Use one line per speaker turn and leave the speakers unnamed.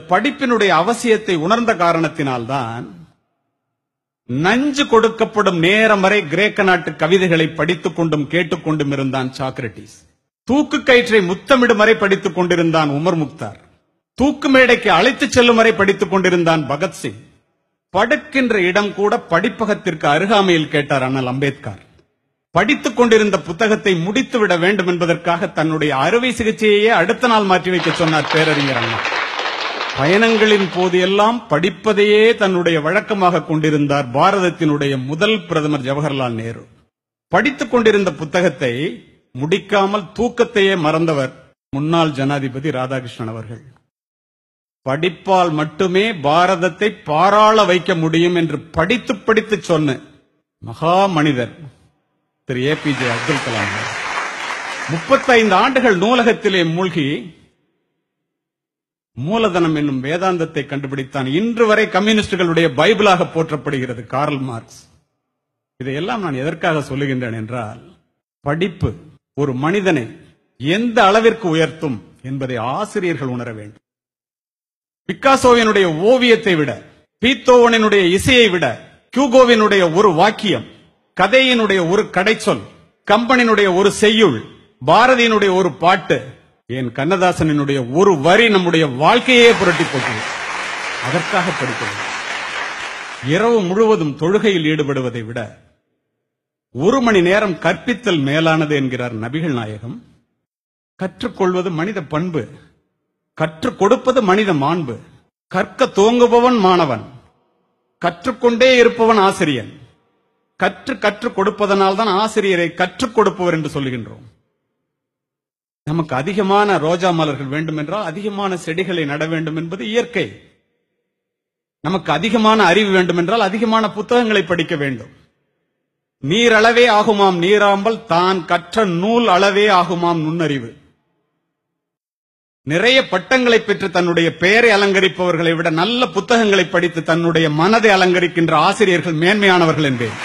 படிப்பினுடைய அவசியத்தை உணர்ந்த காரணத்தினால்தான் நஞ்சு கொடுக்கப்படும் நேரம் வரை கிரேக்க நாட்டு கவிதைகளை படித்துக் கொண்டும் கேட்டுக்கொண்டும் இருந்தான் சாக்ரட்டிஸ். தூக்கு கயிற்றை முத்தமிடும் வரை படித்துக் கொண்டிருந்தான் உமர் முக்தார். தூக்கு மேடைக்கு அழைத்துச் செல்லும் வரை படித்துக் கொண்டிருந்தான் பகத்சிங். படுக்கின்ற இடம் கூட படிப்பகத்திற்கு அருகாமையில் கேட்டார் அண்ணல் அம்பேத்கர். படித்துக் கொண்டிருந்த புத்தகத்தை முடித்துவிட வேண்டும் என்பதற்காக தன்னுடைய அறுவை சிகிச்சையே அடுத்த நாள் மாற்றி வைக்க சொன்னார் பேரறிஞர் அண்ணா. பயணங்களின் போது எல்லாம் படிப்பதையே தன்னுடைய வழக்கமாக கொண்டிருந்தார் பாரதத்தினுடைய முதல் பிரதமர் ஜவஹர்லால் நேரு. படித்துக் கொண்டிருந்த புத்தகத்தை முடிக்காமல் தூக்கத்தையே மறந்தவர் முன்னாள் ஜனாதிபதி ராதாகிருஷ்ணன் அவர்கள். படிப்பால் மட்டுமே பாரதத்தை பாராள வைக்க முடியும் என்று படித்து படித்து சொன்ன மகா மனிதர் திரு ஏபிஜே அப்துல் கலாம். 35 ஆண்டுகள் நூலகத்திலே மூழ்கி மூலதனம் என்னும் வேதாந்தத்தை கண்டுபிடித்தான். இன்று வரை கம்யூனிஸ்டுகளுடைய பைபிளாக போற்றப்படுகிறது கார்ல் மார்க்ஸ். இதையெல்லாம் நான் எதற்காக சொல்லுகின்றேன் என்றால், படிப்பு ஒரு மனிதனை எந்த அளவிற்கு உயர்த்தும் என்பதை ஆசிரியர்கள் உணர வேண்டும். பிக்காசோவினுடைய ஓவியத்தை விட, பீத்தோவனினுடைய இசையை விட, கியூகோவினுடைய ஒரு வாக்கியம், கதையினுடைய ஒரு கடைச்சொல், கம்பனினுடைய ஒரு செய்யுள், பாரதியினுடைய ஒரு பாட்டு, என் கண்ணதாசனினுடைய ஒரு வரி நம்முடைய வாழ்க்கையே புரட்டி போட்டது. அதற்காக படிக்கிறது. இரவு முழுவதும் தொழுகையில் ஈடுபடுவதை விட 1 மணி நேரம் கற்பித்தல் மேலானது என்கிறார் நபிகள் நாயகம். கற்றுக்கொள்வது மனித பண்பு, கற்றுக் கொடுப்பது மனித மாண்பு. கற்க துவங்குபவன் மாணவன், கற்றுக்கொண்டே இருப்பவன் ஆசிரியன். கற்றுக் கொடுப்பதனால் தான் ஆசிரியரை கற்றுக் கொடுப்பவர் என்று சொல்லுகின்றோம். நமக்கு அதிகமான ரோஜா மலர்கள் வேண்டும் என்றால் அதிகமான செடிகளை நட வேண்டும் என்பது இயற்கை. நமக்கு அதிகமான அறிவு வேண்டும் என்றால் அதிகமான புத்தகங்களை படிக்க வேண்டும். நீர் அளவே ஆகுமாம் நீராம்பல், தான் கற்ற நூல் அளவே ஆகுமாம் நுண்ணறிவு. நிறைய பட்டங்களை பெற்று தன்னுடைய பெயரை அலங்கரிப்பவர்களை விட நல்ல புத்தகங்களை படித்து தன்னுடைய மனதை அலங்கரிக்கின்ற ஆசிரியர்கள் மேன்மையானவர்கள் என்பேன்.